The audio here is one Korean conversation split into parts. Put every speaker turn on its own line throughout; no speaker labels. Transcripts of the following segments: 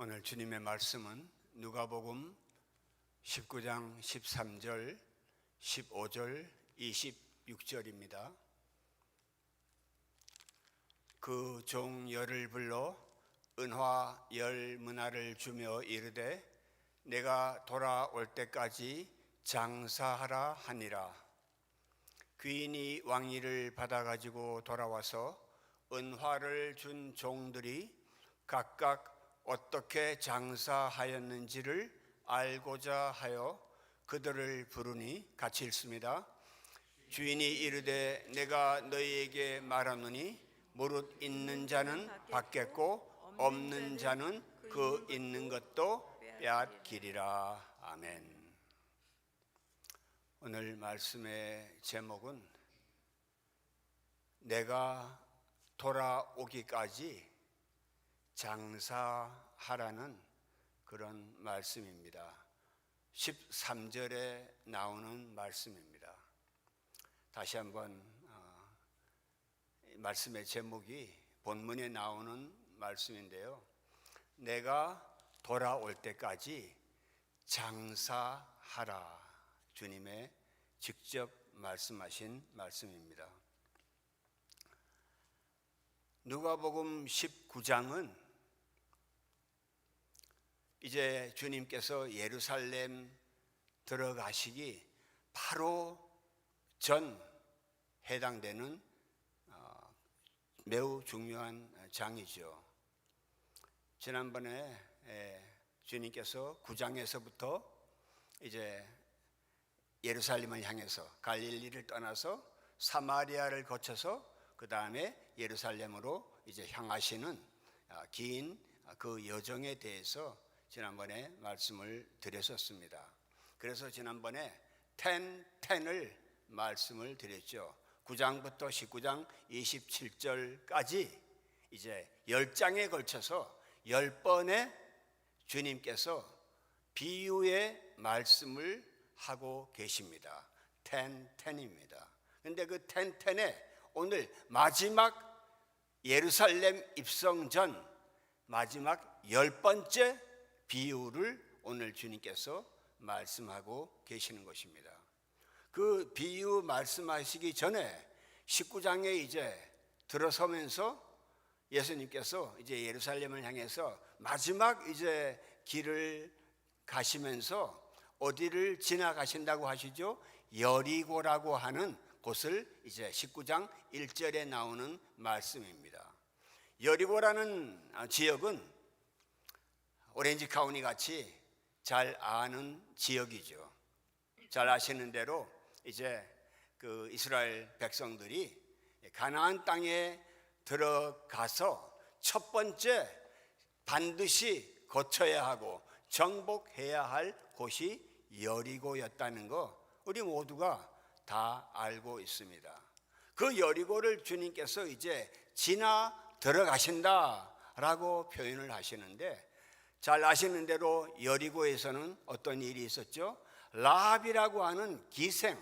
오늘 주님의 말씀은 누가복음 19장 13절, 15절, 26절입니다. 그 종 열을 불러 은화 열 문화를 주며 이르되 내가 돌아올 때까지 장사하라 하니라. 귀인이 왕위를 받아가지고 돌아와서 은화를 준 종들이 각각 어떻게 장사하였는지를 알고자 하여 그들을 부르니 같이 읽습니다. 주인이 이르되 내가 너희에게 말하노니 무릇 있는 자는 받겠고 없는 자는 그 있는 것도 빼앗기리라. 아멘. 오늘 말씀의 제목은 내가 돌아오기까지 장사하라는 그런 말씀입니다. 13절에 나오는 말씀입니다. 다시 한번 말씀의 제목이 본문에 나오는 말씀인데요. 내가 돌아올 때까지 장사하라. 주님의 직접 말씀하신 말씀입니다. 누가복음 19장은 이제 주님께서 예루살렘 들어가시기 바로 전 해당되는 매우 중요한 장이죠. 지난번에 주님께서 9장에서부터 이제 예루살렘을 향해서 갈릴리를 떠나서 사마리아를 거쳐서 그 다음에 예루살렘으로 이제 향하시는 긴 그 여정에 대해서 지난번에 말씀을 드렸었습니다. 그래서 지난번에 10을 말씀을 드렸죠. 9장부터 19장 27절까지 이제 10장에 걸쳐서 10번의 주님께서 비유의 말씀을 하고 계십니다. 10입니다. 그런데 그 10에 오늘 마지막 예루살렘 입성 전 마지막 10번째 비유를 오늘 주님께서 말씀하고 계시는 것입니다. 그 비유 말씀하시기 전에 19장에 이제 들어서면서 예수님께서 이제 예루살렘을 향해서 마지막 이제 길을 가시면서 어디를 지나가신다고 하시죠? 여리고라고 하는 곳을 이제 19장 1절에 나오는 말씀입니다. 여리고라는 지역은 오렌지 카운티 같이 잘 아는 지역이죠. 잘 아시는 대로 이제 그 이스라엘 백성들이 가나안 땅에 들어가서 첫 번째 반드시 거쳐야 하고 정복해야 할 곳이 여리고였다는 거 우리 모두가 다 알고 있습니다. 그 여리고를 주님께서 이제 지나 들어가신다라고 표현을 하시는데 잘 아시는 대로 여리고에서는 어떤 일이 있었죠? 라합이라고 하는 기생,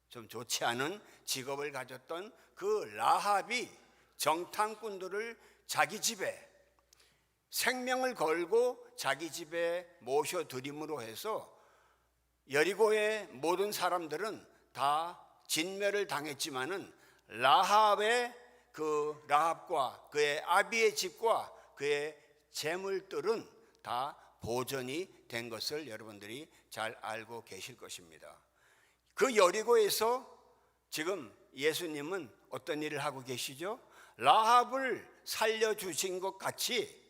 좀 좋지 않은 직업을 가졌던 그 라합이 정탐꾼들을 자기 집에 생명을 걸고 자기 집에 모셔들임으로 해서 여리고의 모든 사람들은 다 진멸을 당했지만은 라합과 그의 아비의 집과 그의 재물들은 다 보존이 된 것을 여러분들이 잘 알고 계실 것입니다. 그 여리고에서 지금 예수님은 어떤 일을 하고 계시죠? 라합을 살려주신 것 같이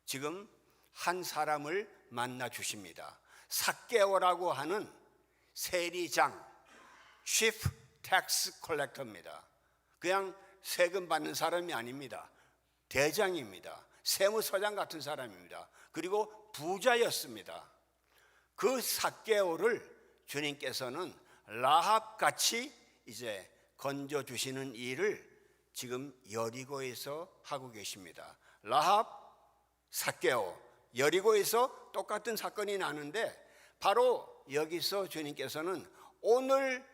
지금 한 사람을 만나 주십니다. 삭개오라고 하는 세리장, chief tax collector입니다. 그냥 세금 받는 사람이 아닙니다. 대장입니다. 세무서장 같은 사람입니다. 그리고 부자였습니다. 그 삭개오를 주님께서는 라합같이 이제 건져주시는 일을 지금 여리고에서 하고 계십니다. 라합, 삭개오, 여리고에서 똑같은 사건이 나는데 바로 여기서 주님께서는 오늘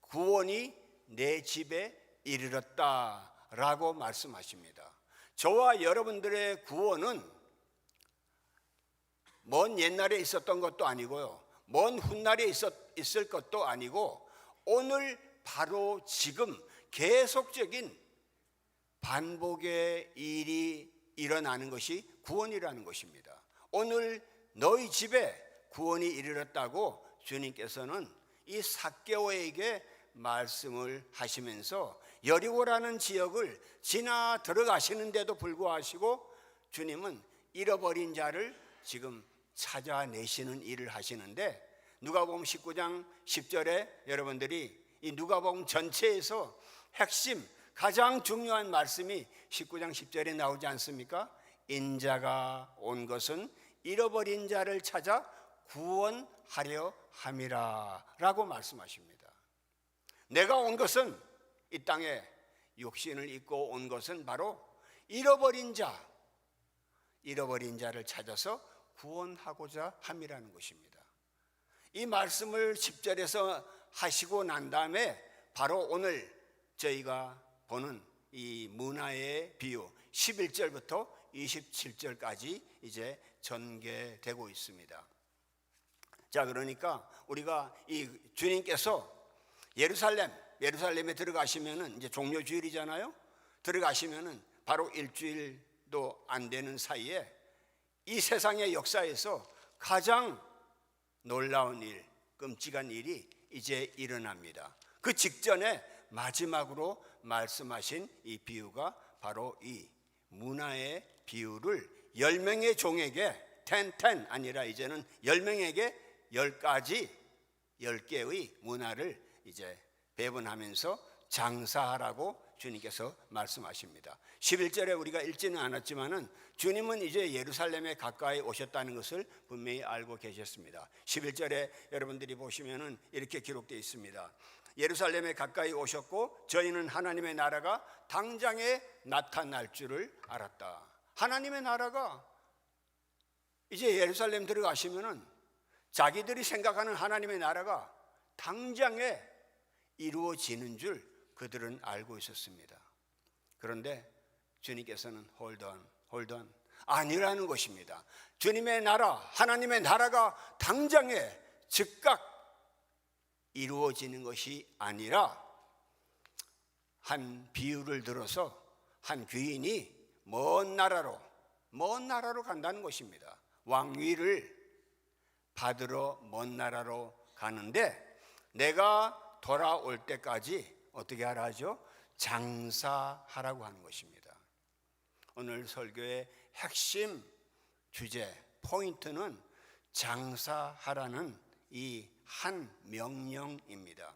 구원이 내 집에 이르렀다라고 말씀하십니다. 저와 여러분들의 구원은 먼 옛날에 있었던 것도 아니고요, 먼 훗날에 있을 것도 아니고, 오늘 바로 지금 계속적인 반복의 일이 일어나는 것이 구원이라는 것입니다. 오늘 너희 집에 구원이 이르렀다고 주님께서는 이 삭개오에게 말씀을 하시면서 여리고라는 지역을 지나 들어가시는데도 불구하고 주님은 잃어버린 자를 지금 찾아내시는 일을 하시는데, 누가복음 19장 10절에 여러분들이 이 누가복음 전체에서 핵심 가장 중요한 말씀이 19장 10절에 나오지 않습니까? 인자가 온 것은 잃어버린 자를 찾아 구원하려 함이라 라고 말씀하십니다. 내가 온 것은, 이 땅에 육신을 입고 온 것은 바로 잃어버린 자를 찾아서 구원하고자 함이라는 것입니다. 이 말씀을 10절에서 하시고 난 다음에 바로 오늘 저희가 보는 이 문화의 비유 11절부터 27절까지 이제 전개되고 있습니다. 자, 그러니까 우리가 이 주님께서 예루살렘에 들어가시면은 이제 종료주일이잖아요. 들어가시면은 바로 일주일도 안 되는 사이에 이 세상의 역사에서 가장 놀라운 일, 끔찍한 일이 이제 일어납니다. 그 직전에 마지막으로 말씀하신 이 비유가 바로 이 문화의 비유를 10명의 종에게 10 아니라 이제는 10명에게 10개의 문화를 이제 배분하면서 장사하라고 주님께서 말씀하십니다. 11절에 우리가 읽지는 않았지만은 주님은 이제 예루살렘에 가까이 오셨다는 것을 분명히 알고 계셨습니다. 11절에 여러분들이 보시면은 이렇게 기록되어 있습니다. 예루살렘에 가까이 오셨고 저희는 하나님의 나라가 당장에 나타날 줄을 알았다. 하나님의 나라가 이제 예루살렘 들어가시면은 자기들이 생각하는 하나님의 나라가 당장에 이루어지는 줄 그들은 알고 있었습니다. 그런데 주님께서는 hold on 아니라는 것입니다. 주님의 나라, 하나님의 나라가 당장에 즉각 이루어지는 것이 아니라 한 비유를 들어서 한 귀인이 먼 나라로 간다는 것입니다. 왕위를 받으러 먼 나라로 가는데 내가 돌아올 때까지 어떻게 하라죠? 장사하라고 하는 것입니다. 오늘 설교의 핵심 주제, 포인트는 장사하라는 이 한 명령입니다.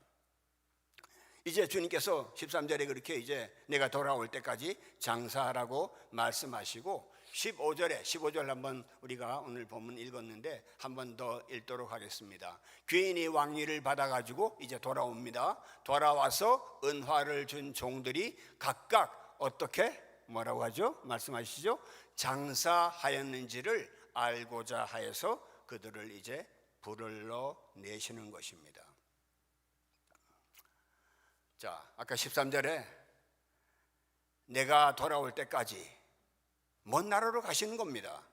이제 주님께서 13절에 그렇게 이제 내가 돌아올 때까지 장사하라고 말씀하시고 15절 한번 우리가 오늘 본문 읽었는데 한 번 더 읽도록 하겠습니다. 귀인이 왕위를 받아가지고 이제 돌아옵니다. 돌아와서 은화를 준 종들이 각각 어떻게 뭐라고 하죠? 말씀하시죠? 장사하였는지를 알고자 하여서 그들을 이제 불러 내시는 것입니다. 자, 아까 13절에 내가 돌아올 때까지 먼 나라로 가시는 겁니다.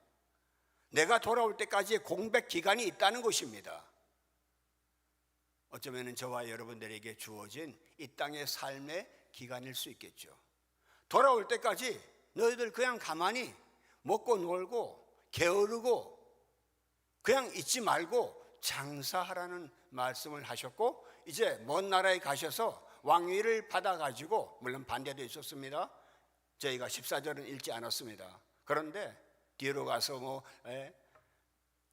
내가 돌아올 때까지의 공백 기간이 있다는 것입니다. 어쩌면 저와 여러분들에게 주어진 이 땅의 삶의 기간일 수 있겠죠. 돌아올 때까지 너희들 그냥 가만히 먹고 놀고 게으르고 그냥 있지 말고 장사하라는 말씀을 하셨고, 이제 먼 나라에 가셔서 왕위를 받아가지고, 물론 반대도 있었습니다. 저희가 14절은 읽지 않았습니다. 그런데 뒤로 가서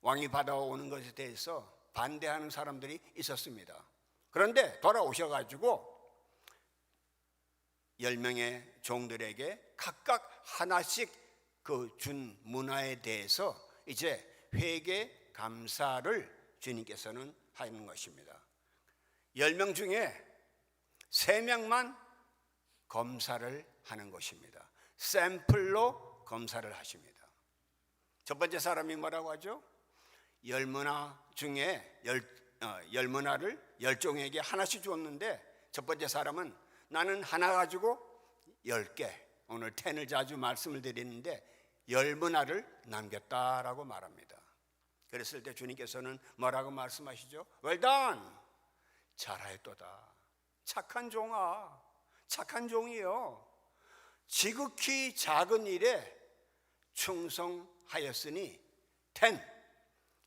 왕위 받아오는 것에 대해서 반대하는 사람들이 있었습니다. 그런데 돌아오셔가지고 10명의 종들에게 각각 하나씩 그 준 문화에 대해서 이제 회개 감사를 주님께서는 하는 것입니다. 10명 중에 3명만 검사를 하는 것입니다. 샘플로 검사를 하십니다. 첫 번째 사람이 뭐라고 하죠? 10문화 중에 10문화를 10종에게 하나씩 줬는데, 첫 번째 사람은 나는 하나 가지고 10개, 오늘 10을 자주 말씀을 드리는데 10문화를 남겼다라고 말합니다. 그랬을 때 주님께서는 뭐라고 말씀하시죠? Well done. 잘하였도다. 착한 종아, 착한 종이요. 지극히 작은 일에 충성하였으니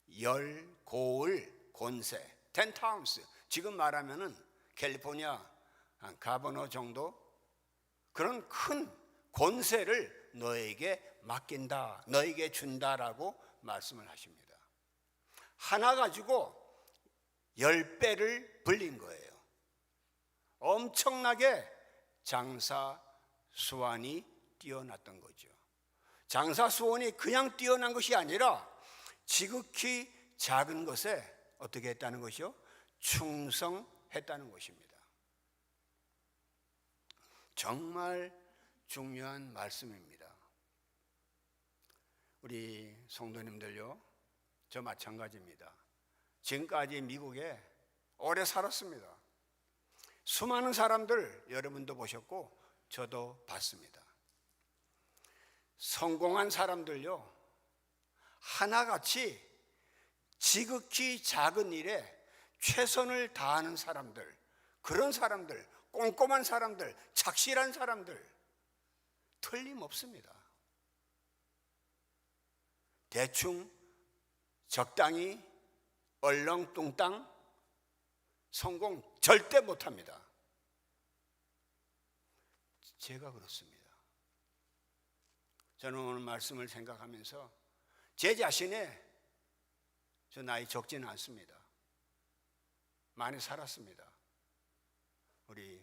10 고을 권세 10 towns, 지금 말하면은 캘리포니아 가버너 정도 그런 큰 권세를 너에게 맡긴다, 너에게 준다라고 말씀을 하십니다. 하나 가지고 10배를 불린 거예요. 엄청나게 장사 수완이 뛰어났던 거죠. 장사 수완이 그냥 뛰어난 것이 아니라 지극히 작은 것에 어떻게 했다는 것이요? 충성했다는 것입니다. 정말 중요한 말씀입니다. 우리 성도님들요, 저 마찬가지입니다. 지금까지 미국에 오래 살았습니다. 수많은 사람들 여러분도 보셨고 저도 봤습니다. 성공한 사람들요, 하나같이 지극히 작은 일에 최선을 다하는 사람들, 그런 사람들, 꼼꼼한 사람들, 착실한 사람들 틀림없습니다. 대충 적당히 얼렁뚱땅 성공 절대 못합니다. 제가 그렇습니다. 저는 오늘 말씀을 생각하면서 제 자신의, 저 나이 적지는 않습니다. 많이 살았습니다. 우리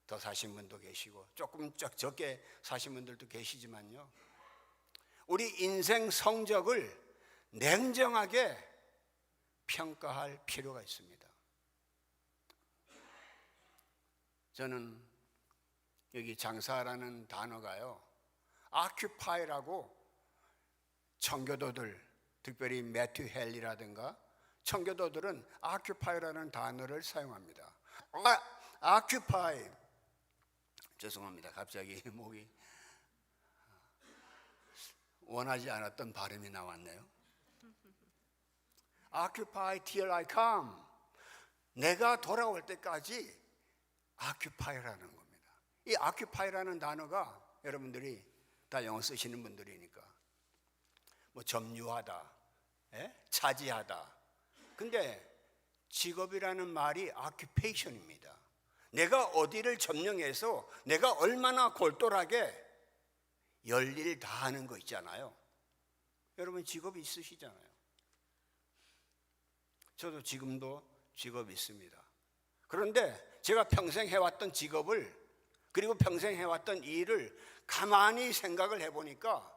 더 사신 분도 계시고 조금 적게 사신 분들도 계시지만요, 우리 인생 성적을 냉정하게 평가할 필요가 있습니다. 저는 여기 장사라는 단어가요, occupy라고 청교도들, 특별히 매튜 헬리라든가 청교도들은 occupy라는 단어를 사용합니다. occupy, 죄송합니다. 갑자기 목이 원하지 않았던 발음이 나왔네요. occupy till I come. 내가 돌아올 때까지 occupy라는 겁니다. 이 occupy라는 단어가 여러분들이 다 영어 쓰시는 분들이니까 뭐 점유하다, 차지하다. 근데 직업이라는 말이 occupation입니다. 내가 어디를 점령해서 내가 얼마나 골똘하게 열일 다 하는 거 있잖아요. 여러분 직업이 있으시잖아요. 저도 지금도 직업이 있습니다. 그런데 제가 평생 해왔던 직업을, 그리고 평생 해왔던 일을 가만히 생각을 해보니까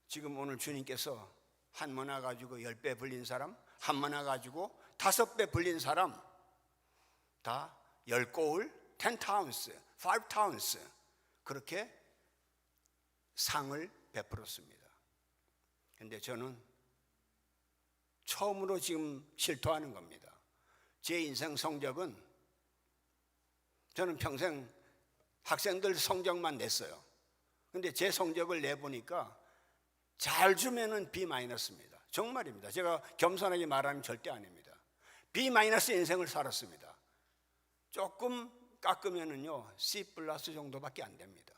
지금 오늘 주님께서 한 문화 가지고 10배 불린 사람, 한 문화 가지고 5배 불린 사람 다 10고을, 10 towns, 5 towns 그렇게 상을 베풀었습니다. 그런데 저는 처음으로 지금 실토하는 겁니다. 제 인생 성적은, 저는 평생 학생들 성적만 냈어요. 근데 제 성적을 내보니까 잘 주면은 B-입니다. 정말입니다. 제가 겸손하게 말하는 절대 아닙니다. B- 인생을 살았습니다. 조금 깎으면은요 C+ 정도밖에 안 됩니다.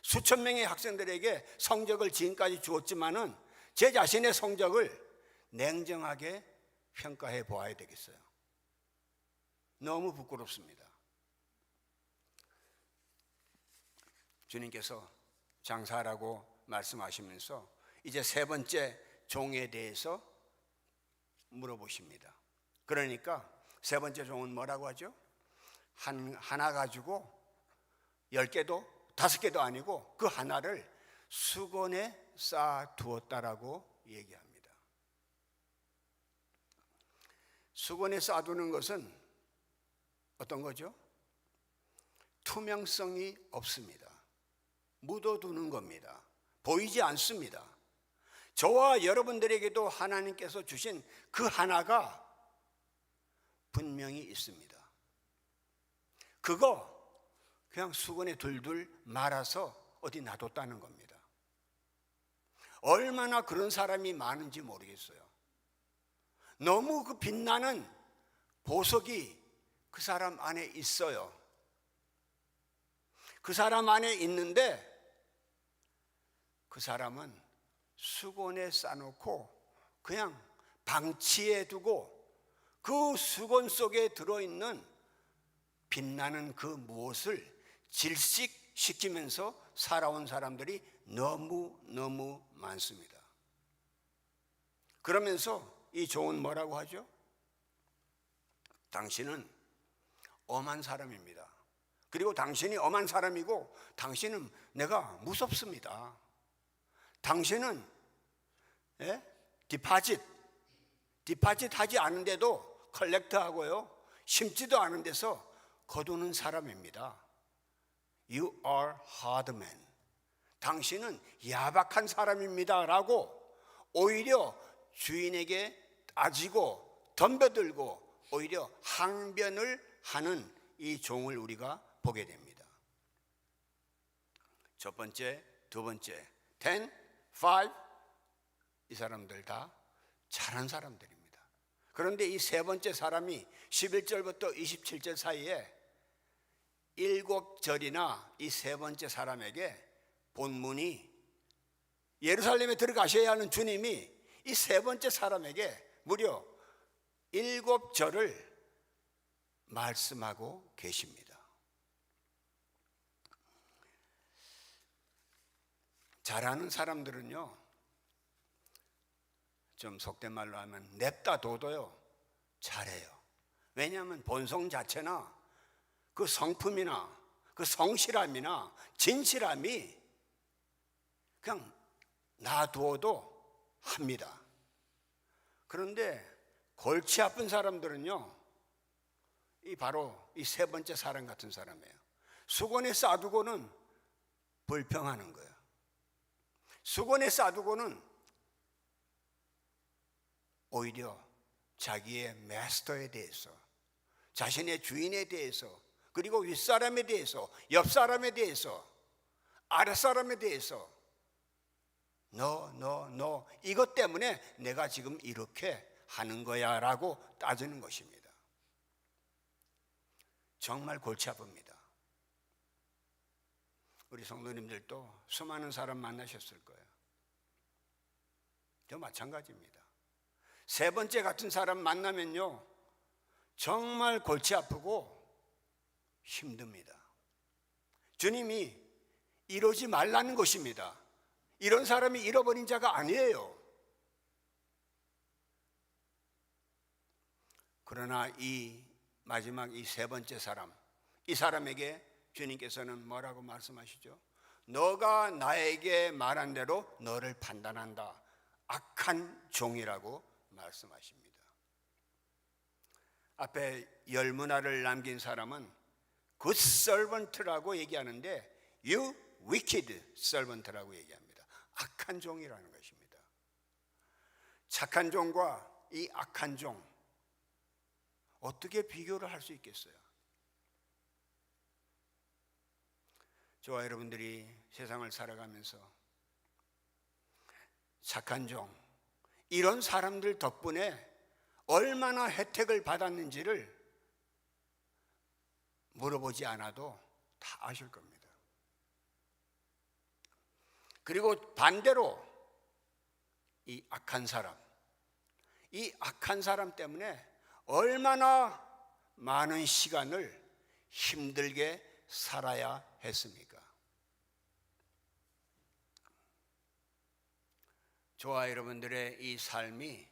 수천 명의 학생들에게 성적을 지금까지 주었지만은 제 자신의 성적을 냉정하게 평가해 보아야 되겠어요. 너무 부끄럽습니다. 주님께서 장사라고 말씀하시면서 이제 세 번째 종에 대해서 물어보십니다. 그러니까 세 번째 종은 뭐라고 하죠? 하나 가지고 10개도 5개도 아니고 그 하나를 수건에 쌓아 두었다라고 얘기합니다. 수건에 쌓아두는 것은 어떤 거죠? 투명성이 없습니다. 묻어두는 겁니다. 보이지 않습니다. 저와 여러분들에게도 하나님께서 주신 그 하나가 분명히 있습니다. 그거 그냥 수건에 둘둘 말아서 어디 놔뒀다는 겁니다. 얼마나 그런 사람이 많은지 모르겠어요. 너무 그 빛나는 보석이 그 사람 안에 있어요. 그 사람 안에 있는데 그 사람은 수건에 싸놓고 그냥 방치해 두고 그 수건 속에 들어있는 빛나는 그 무엇을 질식시키면서 살아온 사람들이 너무 많습니다. 그러면서 이 종은 뭐라고 하죠? 당신은 엄한 사람입니다. 그리고 당신이 엄한 사람이고 당신은 내가 무섭습니다. 당신은 디파짓 하지 않은데도 컬렉트하고요, 심지도 않은 데서 거두는 사람입니다. You are hard man. 당신은 야박한 사람입니다 라고 오히려 주인에게 따지고 덤벼들고 오히려 항변을 하는 이 종을 우리가 보게 됩니다. 첫 번째, 두 번째, 10, 5, 이 사람들 다 잘한 사람들입니다. 그런데 이 세 번째 사람이 11절부터 27절 사이에 7절이나 이 세 번째 사람에게 본문이 예루살렘에 들어가셔야 하는 주님이 이 세 번째 사람에게 무려 7절을 말씀하고 계십니다. 잘하는 사람들은요, 좀 속된 말로 하면 냅다 둬도요 잘해요. 왜냐하면 본성 자체나 그 성품이나 그 성실함이나 진실함이 그냥 놔두어도 합니다. 그런데 골치 아픈 사람들은요, 바로 이 세 번째 사람 같은 사람이에요. 수건에 싸두고는 불평하는 거예요. 수건에 싸두고는 오히려 자기의 마스터에 대해서, 자신의 주인에 대해서, 그리고 윗사람에 대해서, 옆사람에 대해서, 아랫사람에 대해서 너 이것 때문에 내가 지금 이렇게 하는 거야 라고 따지는 것입니다. 정말 골치 아픕니다. 우리 성도님들도 수많은 사람 만나셨을 거예요. 저 마찬가지입니다. 세 번째 같은 사람 만나면요 정말 골치 아프고 힘듭니다. 주님이 이러지 말라는 것입니다. 이런 사람이 잃어버린 자가 아니에요. 그러나 이 마지막 이 세 번째 사람, 이 사람에게 주님께서는 뭐라고 말씀하시죠? 너가 나에게 말한 대로 너를 판단한다. 악한 종이라고 말씀하십니다. 앞에 열문화를 남긴 사람은 good servant라고 얘기하는데 you wicked servant라고 얘기합니다. 악한 종이라는 것입니다. 착한 종과 이 악한 종, 어떻게 비교를 할 수 있겠어요? 저와 여러분들이 세상을 살아가면서 착한 종, 이런 사람들 덕분에 얼마나 혜택을 받았는지를 물어보지 않아도 다 아실 겁니다. 그리고 반대로 이 악한 사람 때문에 얼마나 많은 시간을 힘들게 살아야 했습니까? 저와 여러분들의 이 삶이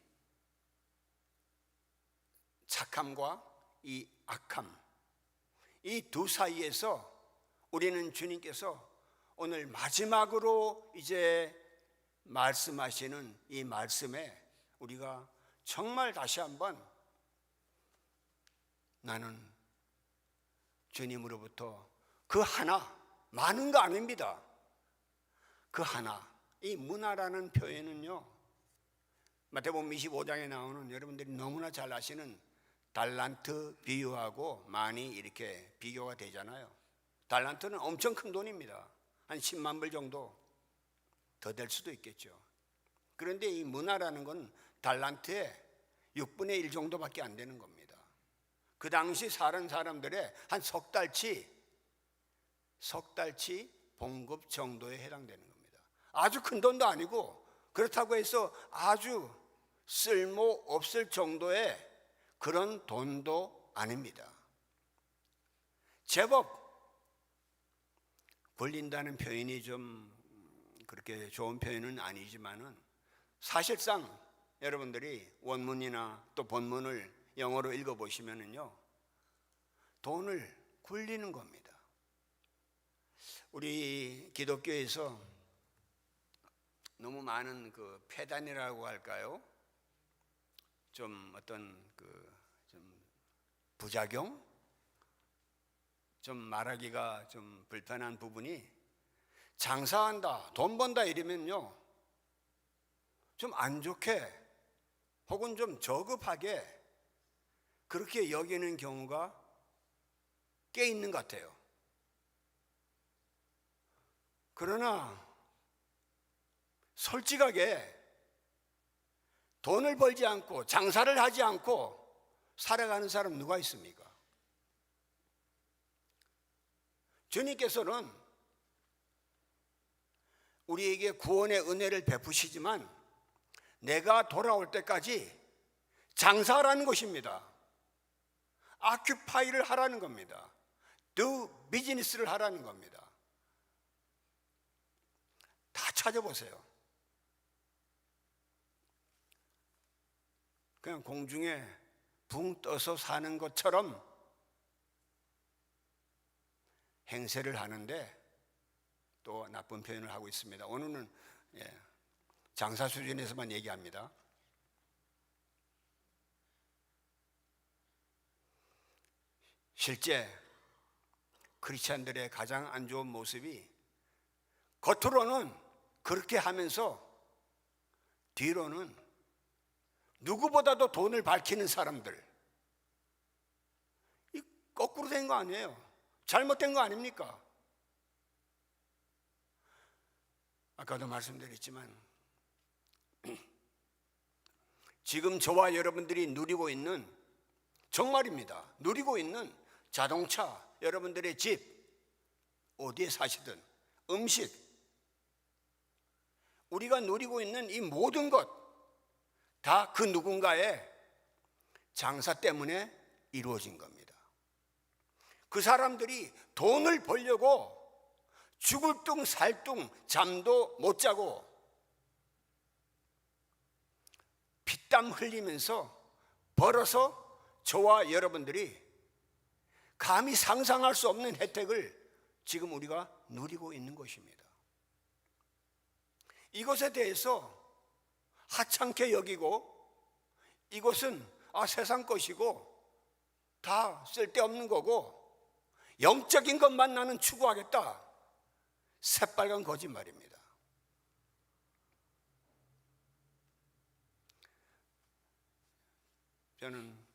착함과 이 악함, 이 두 사이에서 우리는 주님께서 오늘 마지막으로 이제 말씀하시는 이 말씀에 우리가 정말 다시 한번 나는 주님으로부터 그 하나, 많은 거 아닙니다. 그 하나, 이 문화라는 표현은요, 마태복음 25장에 나오는 여러분들이 너무나 잘 아시는 달란트 비유하고 많이 이렇게 비교가 되잖아요. 달란트는 엄청 큰 돈입니다. 한 10만 불 정도 더 될 수도 있겠죠. 그런데 이 문화라는 건 달란트의 6분의 1 정도밖에 안 되는 겁니다. 그 당시 사는 사람들의 한 석 달치 봉급 정도에 해당되는 겁니다. 아주 큰 돈도 아니고 그렇다고 해서 아주 쓸모 없을 정도의 그런 돈도 아닙니다. 제법 굴린다는 표현이 좀 그렇게 좋은 표현은 아니지만은 사실상 여러분들이 원문이나 또 본문을 영어로 읽어보시면은요, 돈을 굴리는 겁니다. 우리 기독교에서 너무 많은 그 폐단이라고 할까요? 좀 어떤 좀 부작용? 좀 말하기가 좀 불편한 부분이, 장사한다, 돈 번다 이러면요, 좀 안 좋게 혹은 좀 저급하게 그렇게 여기는 경우가 꽤 있는 것 같아요. 그러나 솔직하게 돈을 벌지 않고 장사를 하지 않고 살아가는 사람 누가 있습니까? 주님께서는 우리에게 구원의 은혜를 베푸시지만 내가 돌아올 때까지 장사하라는 것입니다. 아큐파이를 하라는 겁니다. do 비즈니스를 하라는 겁니다. 다 찾아보세요. 그냥 공중에 붕 떠서 사는 것처럼 행세를 하는데 또 나쁜 표현을 하고 있습니다. 오늘은 장사 수준에서만 얘기합니다. 실제 크리스찬들의 가장 안 좋은 모습이 겉으로는 그렇게 하면서 뒤로는 누구보다도 돈을 밝히는 사람들. 이 거꾸로 된 거 아니에요. 잘못된 거 아닙니까? 아까도 말씀드렸지만 지금 저와 여러분들이 누리고 있는, 정말입니다, 누리고 있는 자동차, 여러분들의 집, 어디에 사시든 음식, 우리가 누리고 있는 이 모든 것 다 그 누군가의 장사 때문에 이루어진 겁니다. 그 사람들이 돈을 벌려고 죽을 둥 살 둥 잠도 못 자고 피땀 흘리면서 벌어서 저와 여러분들이 감히 상상할 수 없는 혜택을 지금 우리가 누리고 있는 것입니다. 이것에 대해서 하찮게 여기고 이것은 세상 것이고 다 쓸데없는 거고 영적인 것만 나는 추구하겠다, 새빨간 거짓말입니다. 저는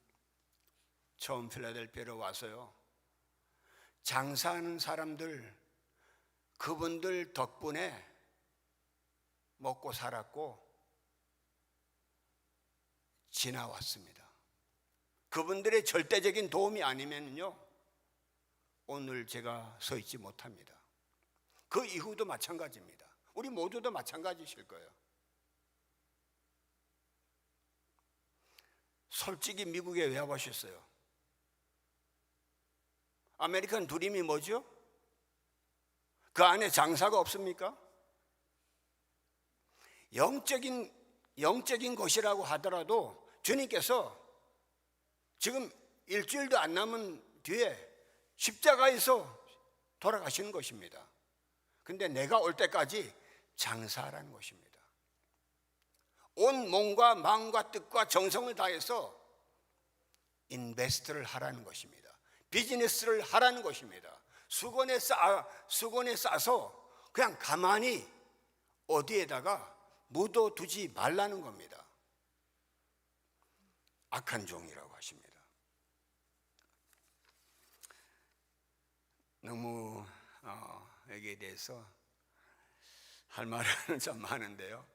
처음 필라델피아로 와서요, 장사하는 사람들, 그분들 덕분에 먹고 살았고 지나왔습니다. 그분들의 절대적인 도움이 아니면요, 오늘 제가 서 있지 못합니다. 그 이후도 마찬가지입니다. 우리 모두도 마찬가지실 거예요. 솔직히 미국에 왜 와보셨어요? 아메리칸 드림이 뭐죠? 그 안에 장사가 없습니까? 영적인 것이라고 하더라도 주님께서 지금 일주일도 안 남은 뒤에 십자가에서 돌아가시는 것입니다. 근데 내가 올 때까지 장사하라는 것입니다. 온 몸과 마음과 뜻과 정성을 다해서 인베스트를 하라는 것입니다. 비즈니스를 하라는 것입니다. 수건에 싸서 그냥 가만히 어디에다가 묻어두지 말라는 겁니다. 악한 종이라고 하십니다. 너무 여기에 대해서 할 말은 참 많은데요,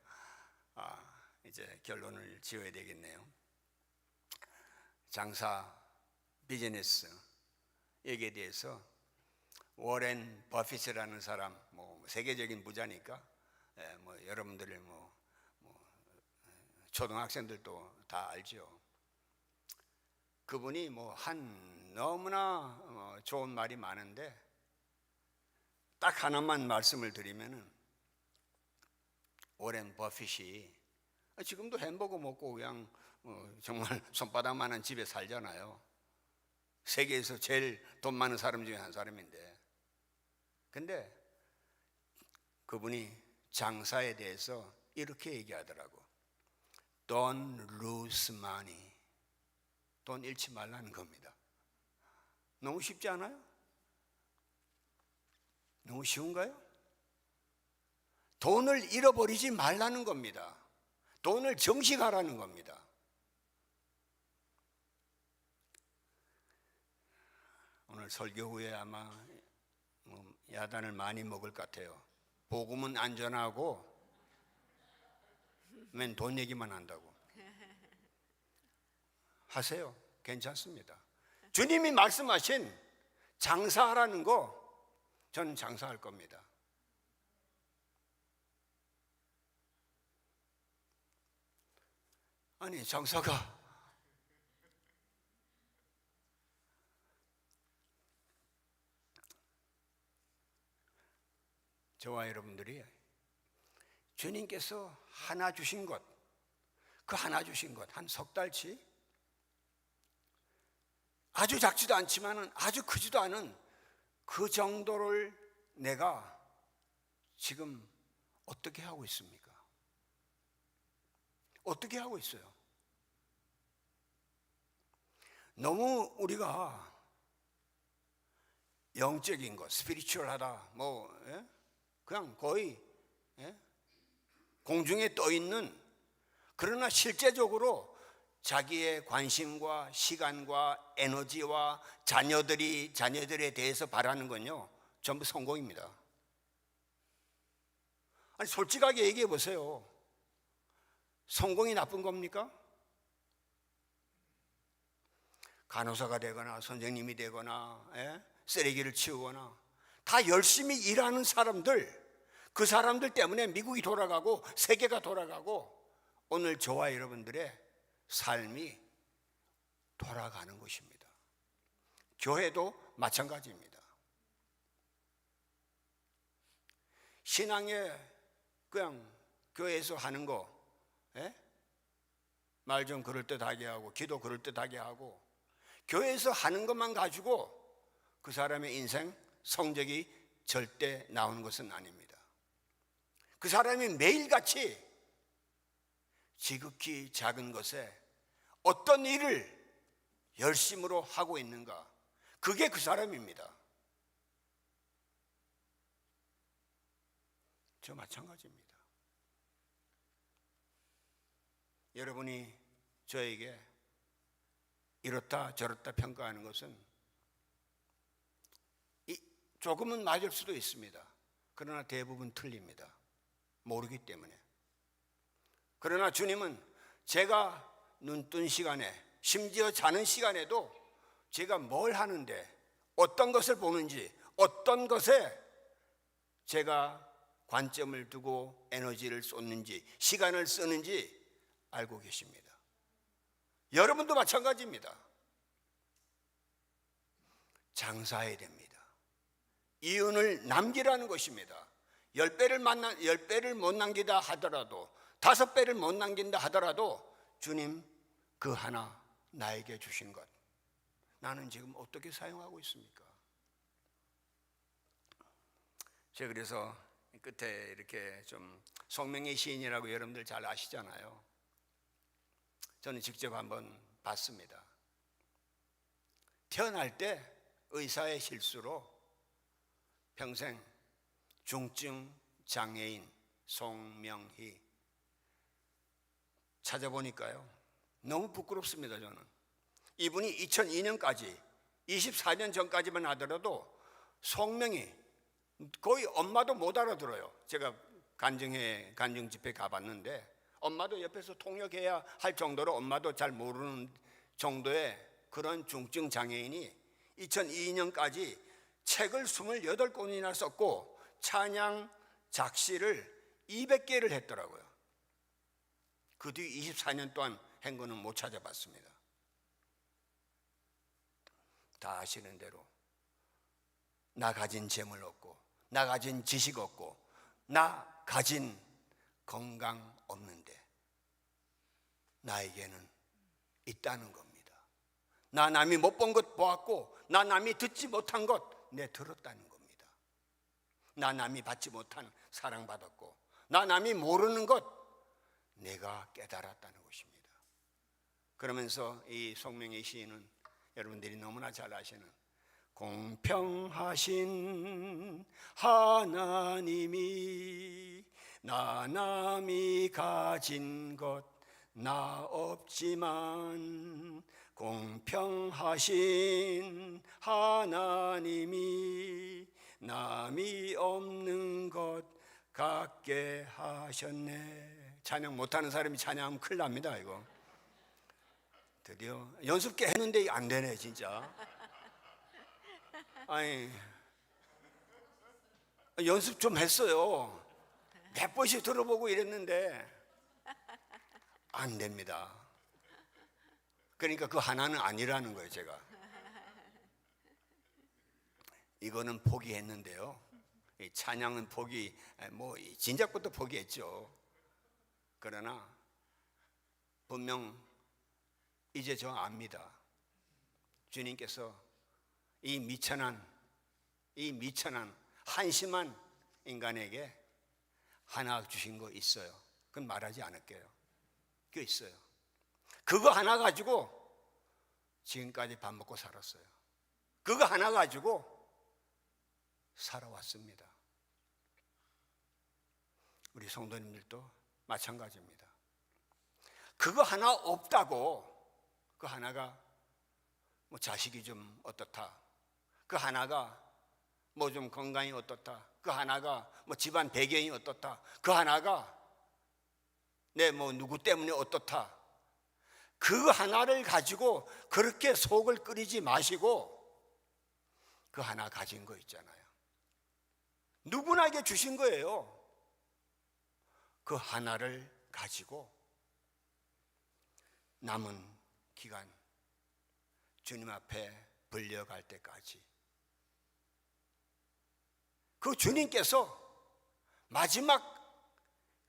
이제 결론을 지어야 되겠네요. 장사, 비즈니스 여기에 대해서 워렌 버핏이라는 사람, 세계적인 부자니까 여러분들이 초등학생들도 다 알죠. 그분이 너무나 좋은 말이 많은데 딱 하나만 말씀을 드리면은, 워렌 버핏이 지금도 햄버거 먹고 그냥 정말 손바닥만한 집에 살잖아요. 세계에서 제일 돈 많은 사람 중에 한 사람인데, 근데 그분이 장사에 대해서 이렇게 얘기하더라고. Don't lose money. 돈 잃지 말라는 겁니다. 너무 쉽지 않아요? 너무 쉬운가요? 돈을 잃어버리지 말라는 겁니다. 돈을 정식하라는 겁니다. 오늘 설교 후에 아마 야단을 많이 먹을 것 같아요. 복음은 안전하고 맨 돈 얘기만 한다고. 하세요. 괜찮습니다. 주님이 말씀하신 장사하라는 거, 저는 장사할 겁니다. 아니, 장사가 저와 여러분들이 주님께서 하나 주신 것, 그 하나 주신 것 한 석 달치, 아주 작지도 않지만 아주 크지도 않은 그 정도를 내가 지금 어떻게 하고 있습니까? 어떻게 하고 있어요? 너무 우리가 영적인 것, 스피리추얼하다, 그냥 거의 공중에 떠 있는, 그러나 실제적으로 자기의 관심과 시간과 에너지와 자녀들에 대해서 바라는 건요, 전부 성공입니다. 아니, 솔직하게 얘기해 보세요. 성공이 나쁜 겁니까? 간호사가 되거나 선생님이 되거나 쓰레기를 치우거나 다 열심히 일하는 사람들, 그 사람들 때문에 미국이 돌아가고 세계가 돌아가고 오늘 저와 여러분들의 삶이 돌아가는 것입니다. 교회도 마찬가지입니다. 신앙에 그냥 교회에서 하는 거, 말 좀 그럴듯하게 하고 기도 그럴듯하게 하고 교회에서 하는 것만 가지고 그 사람의 인생 성적이 절대 나오는 것은 아닙니다. 그 사람이 매일같이 지극히 작은 것에 어떤 일을 열심으로 하고 있는가, 그게 그 사람입니다. 저 마찬가지입니다. 여러분이 저에게 이렇다 저렇다 평가하는 것은 조금은 맞을 수도 있습니다. 그러나 대부분 틀립니다. 모르기 때문에. 그러나 주님은 제가 눈뜬 시간에, 심지어 자는 시간에도 제가 뭘 하는데, 어떤 것을 보는지, 어떤 것에 제가 관점을 두고 에너지를 쏟는지, 시간을 쓰는지 알고 계십니다. 여러분도 마찬가지입니다. 장사해야 됩니다. 이윤을 남기라는 것입니다. 10배를 못 남기다 하더라도, 5배를 못 남긴다 하더라도 주님 그 하나 나에게 주신 것, 나는 지금 어떻게 사용하고 있습니까? 제가 그래서 끝에 이렇게 좀 성명의 시인이라고 여러분들 잘 아시잖아요. 저는 직접 한번 봤습니다. 태어날 때 의사의 실수로 평생 중증 장애인 송명희, 찾아보니까요 너무 부끄럽습니다. 저는 이분이 2002년까지 24년 전까지만 하더라도 송명희, 거의 엄마도 못 알아들어요. 제가 간증 집회 가봤는데 엄마도 옆에서 통역해야 할 정도로 엄마도 잘 모르는 정도의 그런 중증 장애인이 2002년까지 책을 28권이나 썼고 찬양 작시를 200개를 했더라고요. 그 뒤 24년 동안 한 거는 못 찾아봤습니다. 다 아시는 대로 나 가진 재물 없고, 나 가진 지식 없고, 나 가진 건강 없는데 나에게는 있다는 겁니다. 나 남이 못 본 것 보았고, 나 남이 듣지 못한 것 내 들었다는 겁니다. 나 남이 받지 못한 사랑받았고, 나 남이 모르는 것 내가 깨달았다는 것입니다. 그러면서 이 송명의 시인은 여러분들이 너무나 잘 아시는 공평하신 하나님이 나 남이 가진 것 나 없지만 공평하신 하나님이 남이 없는 것 갖게 하셨네. 찬양 못하는 사람이 찬양하면 큰일 납니다. 이거 드디어 연습 꽤 했는데 안 되네 진짜. 아니 연습 좀 했어요. 몇 번씩 들어보고 이랬는데 안 됩니다. 그러니까 그 하나는 아니라는 거예요. 제가 이거는 포기했는데요. 이 찬양은 포기, 뭐 진작부터 포기했죠. 그러나 분명 이제 저 압니다. 주님께서 이 미천한 한심한 인간에게 하나 주신 거 있어요. 그건 말하지 않을게요. 그거 있어요. 그거 하나 가지고 지금까지 밥 먹고 살았어요. 그거 하나 가지고 살아왔습니다. 우리 성도님들도 마찬가지입니다. 그거 하나 없다고, 그 하나가 뭐 자식이 좀 어떻다, 그 하나가 뭐 좀 건강이 어떻다, 그 하나가 뭐 집안 배경이 어떻다, 그 하나가 내 뭐 누구 때문에 어떻다, 그 하나를 가지고 그렇게 속을 끓이지 마시고 그 하나 가진 거 있잖아요. 누구나에게 주신 거예요. 그 하나를 가지고 남은 기간 주님 앞에 불려갈 때까지 그 주님께서 마지막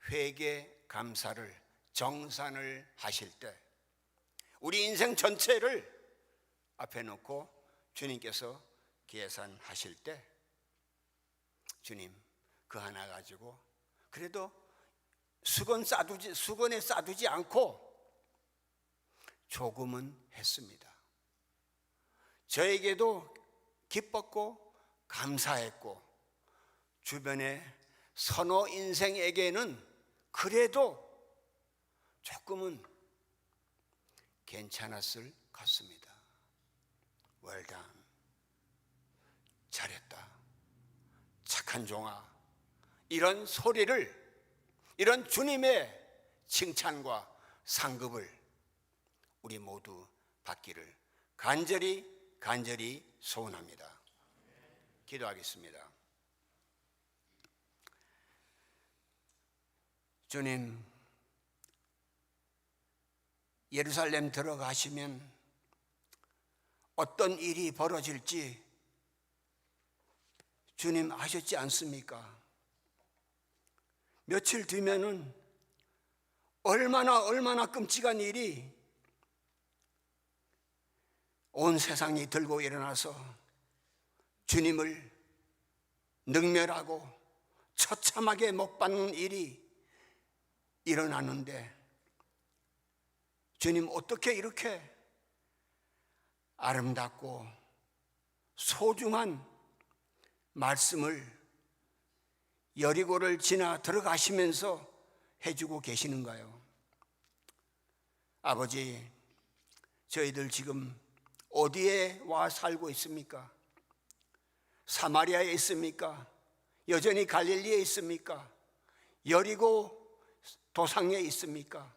회개 감사를 정산을 하실 때 우리 인생 전체를 앞에 놓고 주님께서 계산하실 때 주님 그 하나 가지고 그래도 수건에 싸두지 않고 조금은 했습니다. 저에게도 기뻤고 감사했고 주변의 선호 인생에게는 그래도 조금은 괜찮았을 것 같습니다. Well done. 잘했다. 착한 종아. 이런 소리를, 이런 주님의 칭찬과 상급을 우리 모두 받기를 간절히 소원합니다. 기도하겠습니다. 주님, 예루살렘 들어가시면 어떤 일이 벌어질지 주님 아셨지 않습니까? 며칠 뒤면은 얼마나 끔찍한 일이 온 세상이 들고 일어나서 주님을 능멸하고 처참하게 못받는 일이 일어나는데 주님 어떻게 이렇게 아름답고 소중한 말씀을 여리고를 지나 들어가시면서 해주고 계시는가요? 아버지, 저희들 지금 어디에 와 살고 있습니까? 사마리아에 있습니까? 여전히 갈릴리에 있습니까? 여리고 도상에 있습니까?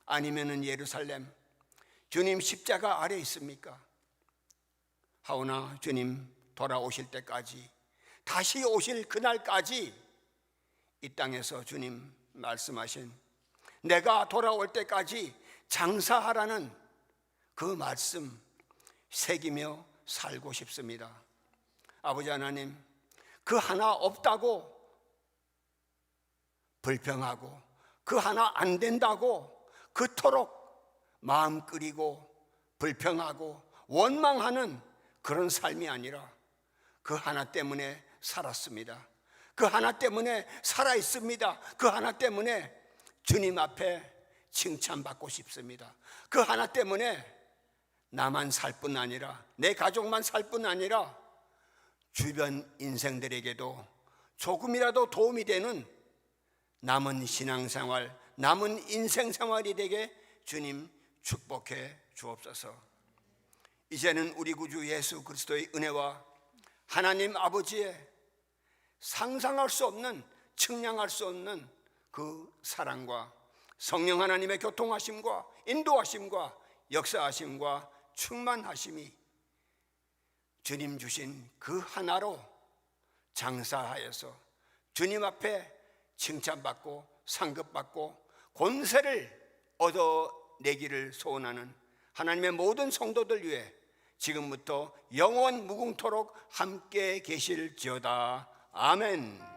아니면은 예루살렘 주님 십자가 아래 있습니까? 하오나 주님 돌아오실 때까지, 다시 오실 그날까지 이 땅에서 주님 말씀하신 내가 돌아올 때까지 장사하라는 그 말씀 새기며 살고 싶습니다. 아버지 하나님, 그 하나 없다고 불평하고 그 하나 안 된다고 그토록 마음 끓이고 불평하고 원망하는 그런 삶이 아니라 그 하나 때문에 살았습니다. 그 하나 때문에 살아있습니다. 그 하나 때문에 주님 앞에 칭찬받고 싶습니다. 그 하나 때문에 나만 살 뿐 아니라, 내 가족만 살 뿐 아니라 주변 인생들에게도 조금이라도 도움이 되는 남은 신앙생활, 남은 인생생활이 되게 주님 축복해 주옵소서. 이제는 우리 구주 예수 그리스도의 은혜와 하나님 아버지의 상상할 수 없는, 측량할 수 없는 그 사랑과 성령 하나님의 교통하심과 인도하심과 역사하심과 충만하심이 주님 주신 그 하나로 장사하여서 주님 앞에 칭찬받고 상급받고 권세를 얻어내기를 소원하는 하나님의 모든 성도들 위해 지금부터 영원 무궁토록 함께 계실지어다. 아멘.